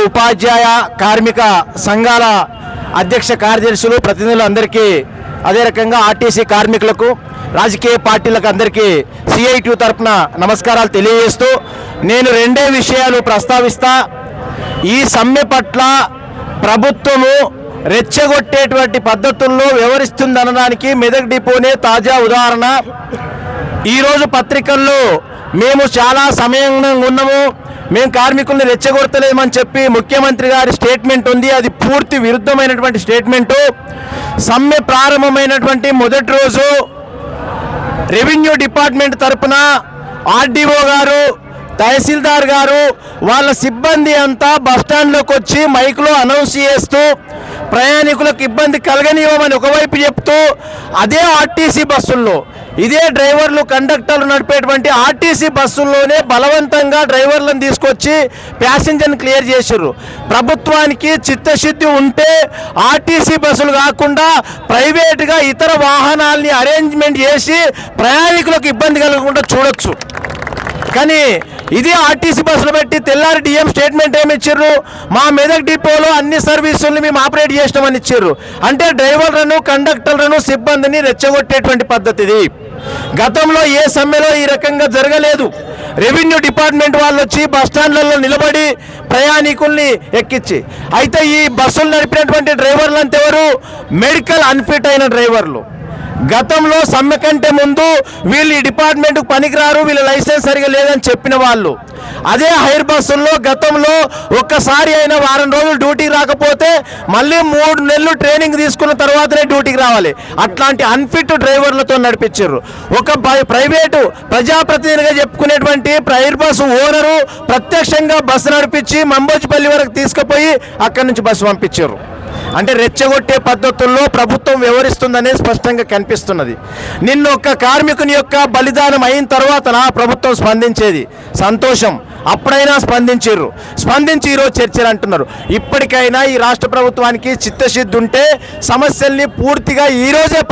ఉపాధ్యాయ కార్మిక సంఘాల అధ్యక్ష కార్యదర్శులు ప్రతినిధులు అందరికీ, అదే రకంగా ఆర్టీసీ కార్మికులకు, రాజకీయ పార్టీలకు అందరికీ CITU తరపున నమస్కారాలు తెలియజేస్తూ నేను రెండే విషయాలు ప్రస్తావిస్తా. ఈ సమ్మె పట్ల ప్రభుత్వము రెచ్చగొట్టేటువంటి పద్ధతుల్లో వ్యవహరిస్తుందనడానికి మెదక్ డిపోనే తాజా ఉదాహరణ. ఈరోజు పత్రికల్లో మేము చాలా సమయంగా ఉన్నాము, మేము కార్మికుల్ని రెచ్చగొడతలేమని చెప్పి ముఖ్యమంత్రి గారి స్టేట్మెంట్ ఉంది. అది పూర్తి విరుద్ధమైనటువంటి స్టేట్మెంటు. సమ్మె ప్రారంభమైనటువంటి మొదటి రోజు రెవెన్యూ డిపార్ట్మెంట్ తరపున RDO గారు, తహసీల్దార్ గారు, వాళ్ళ సిబ్బంది అంతా బస్టాండ్లోకి వచ్చి మైక్లో అనౌన్స్ చేస్తూ ప్రయాణికులకు ఇబ్బంది కలగనివ్వమని ఒకవైపు చెప్తూ, అదే ఆర్టీసీ బస్సుల్లో ఇదే డ్రైవర్లు కండక్టర్లు నడిపేటువంటి ఆర్టీసీ బస్సుల్లోనే బలవంతంగా డ్రైవర్లను తీసుకొచ్చి ప్యాసింజర్ని క్లియర్ చేశారు. ప్రభుత్వానికి చిత్తశుద్ధి ఉంటే ఆర్టీసీ బస్సులు కాకుండా ప్రైవేటుగా ఇతర వాహనాలని అరేంజ్మెంట్ చేసి ప్రయాణికులకు ఇబ్బంది కలగకుండా చూడొచ్చు. కానీ ఇది ఆర్టీసీ బస్సులు పెట్టి తెల్లారి DM స్టేట్మెంట్ ఏమి ఇచ్చారు, మా మెదక్ డిపోలో అన్ని సర్వీసుల్ని మేము ఆపరేట్ చేసినామని ఇచ్చారు. అంటే డ్రైవర్లను, కండక్టర్లను, సిబ్బందిని రెచ్చగొట్టేటువంటి పద్ధతి ఇది. గతంలో ఏ సమ్మెలో ఈ రకంగా జరగలేదు. రెవెన్యూ డిపార్ట్మెంట్ వాళ్ళు వచ్చి బస్టాండ్లలో నిలబడి ప్రయాణికుల్ని ఎక్కించి, అయితే ఈ బస్సులు నడిపినటువంటి డ్రైవర్లు అంతా ఎవరు? మెడికల్ అన్ఫిట్ అయిన డ్రైవర్లు. గతంలో సమ్మె కంటే ముందు వీళ్ళు ఈ డిపార్ట్మెంట్కు పనికిరారు, వీళ్ళ లైసెన్స్ సరిగా లేదని చెప్పిన వాళ్ళు. అదే హైర్ బస్సుల్లో గతంలో ఒక్కసారి అయినా వారం రోజులు డ్యూటీకి రాకపోతే మళ్ళీ 3 నెలలు ట్రైనింగ్ తీసుకున్న తర్వాతనే డ్యూటీకి రావాలి. అట్లాంటి అన్ఫిట్ డ్రైవర్లతో నడిపించారు. ఒక ప్రైవేటు ప్రజాప్రతినిధిగా చెప్పుకునేటువంటి హైర్ బస్సు ఓనరు ప్రత్యక్షంగా బస్సు నడిపించి మంబోజిపల్లి వరకు తీసుకుపోయి అక్కడి నుంచి బస్సు పంపించారు. అంటే రెచ్చగొట్టే పద్ధతుల్లో ప్రభుత్వం వ్యవహరిస్తుందనే స్పష్టంగా కనిపిస్తున్నది. నిన్న ఒక్క కార్మికుని యొక్క బలిదానం అయిన తర్వాత నా ప్రభుత్వం స్పందించేది సంతోషం, అప్పుడైనా స్పందించి ఈరోజు చర్చలు అంటున్నారు. ఇప్పటికైనా ఈ రాష్ట్ర ప్రభుత్వానికి చిత్తశుద్ధి ఉంటే సమస్యల్ని పూర్తిగా ఈరోజే